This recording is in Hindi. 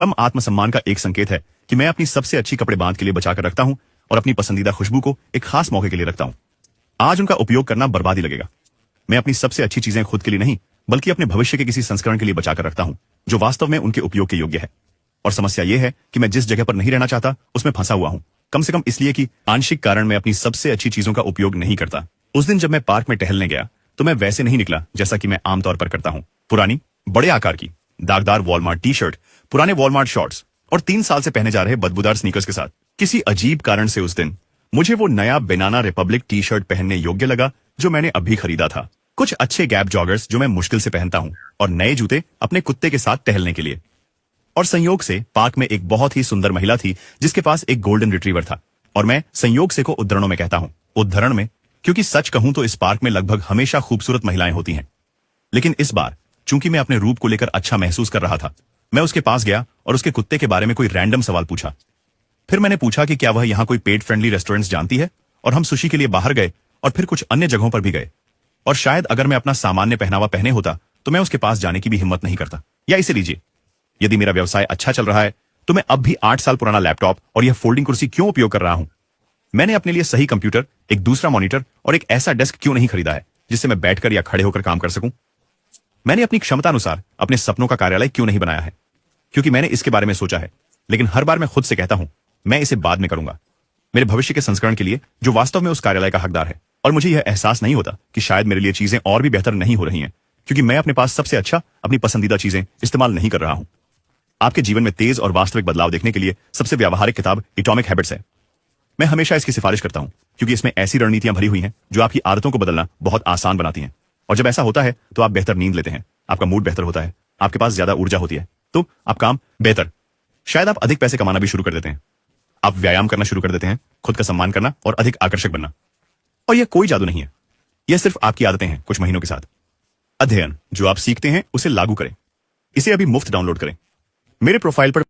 कम आत्मसम्मान का एक संकेत है कि मैं अपनी सबसे अच्छी कपड़े बांध के लिए बचा कर रखता हूं और अपनी पसंदीदा खुशबू को एक खास मौके के लिए रखता हूं। आज उनका उपयोग करना बर्बादी लगेगा। मैं अपनी सबसे अच्छी चीजें खुद के लिए नहीं बल्कि अपने भविष्य के किसी संस्करण के लिए बचा कर रखता हूं जो वास्तव में उनके उपयोग के योग्य है। और समस्या यह है कि मैं जिस जगह पर नहीं रहना चाहता उसमें फंसा हुआ हूं, कम से कम इसलिए कि आंशिक कारण मैं अपनी सबसे अच्छी चीजों का उपयोग नहीं करता। उस दिन जब मैं पार्क में टहलने गया तो मैं वैसे नहीं निकला जैसा कि मैं आमतौर पर करता हूं। पुरानी, बड़े आकार की, दागदार वॉलमार्ट टी शर्ट, पुराने वॉलमार्ट शॉर्ट्स और 3 साल से पहने जा रहे बदबूदार स्नीकर्स के साथ। किसी अजीब कारण से उस दिन मुझे वो नया बनाना रिपब्लिक टी शर्ट पहनने योग्य लगा जो मैंने अभी खरीदा था, कुछ अच्छे गैप जॉगर्स जो मैं मुश्किल से पहनता हूं और नए जूते अपने कुत्ते के साथ टहलने के लिए। और संयोग से पार्क में एक बहुत ही सुंदर महिला थी जिसके पास एक गोल्डन रिट्रीवर था। और मैं संयोग से को उद्धरणों में कहता हूं, उद्धरण में, क्योंकि सच कहूं तो इस पार्क में लगभग हमेशा खूबसूरत महिलाएं होती हैं। लेकिन इस बार चूंकि मैं अपने रूप को लेकर अच्छा महसूस कर रहा था, मैं उसके पास गया और उसके कुत्ते के बारे में कोई रैंडम सवाल पूछा। फिर मैंने पूछा कि क्या वह यहां कोई पेट फ्रेंडली रेस्टोरेंट्स जानती है, और हम सुशी के लिए बाहर गए और फिर कुछ अन्य जगहों पर भी गए। और शायद अगर मैं अपना सामान्य पहनावा पहने होता तो मैं उसके पास जाने की भी हिम्मत नहीं करता। या इसे लीजिए, यदि मेरा व्यवसाय अच्छा चल रहा है तो मैं अब भी 8 साल पुराना लैपटॉप और यह फोल्डिंग कुर्सी क्यों उपयोग कर रहा हूं? मैंने अपने लिए सही कंप्यूटर, एक दूसरा मॉनिटर और एक ऐसा डेस्क क्यों नहीं खरीदा है जिससे मैं बैठकर या खड़े होकर काम कर सकूं? मैंने अपनी क्षमता अनुसार अपने सपनों का कार्यालय क्यों नहीं बनाया है? क्योंकि मैंने इसके बारे में सोचा है, लेकिन हर बार मैं खुद से कहता हूं मैं इसे बाद में करूंगा, मेरे भविष्य के संस्करण के लिए जो वास्तव में उस कार्यालय का हकदार है। और मुझे यह एहसास नहीं होता कि शायद मेरे लिए चीजें और भी बेहतर नहीं हो रही हैं क्योंकि मैं अपने पास सबसे अच्छा, अपनी पसंदीदा चीजें इस्तेमाल नहीं कर रहा हूं। आपके जीवन में तेज और वास्तविक बदलाव देखने के लिए सबसे व्यावहारिक किताब एटॉमिक हैबिट्स है। मैं हमेशा इसकी सिफारिश करता हूं क्योंकि इसमें ऐसी रणनीतियां भरी हुई हैं जो आपकी आदतों को बदलना बहुत आसान बनाती हैं। और जब ऐसा होता है तो आप बेहतर नींद लेते हैं, आपका मूड बेहतर होता है, आपके पास ज्यादा ऊर्जा होती है, तो आप काम बेहतर, शायद आप अधिक पैसे कमाना भी शुरू कर देते हैं। आप व्यायाम करना शुरू कर देते हैं, खुद का सम्मान करना और अधिक आकर्षक बनना। और यह कोई जादू नहीं है, यह सिर्फ आपकी आदतें हैं कुछ महीनों के साथ। अध्ययन जो आप सीखते हैं उसे लागू करें। इसे अभी मुफ्त डाउनलोड करें। मेरे प्रोफाइल पर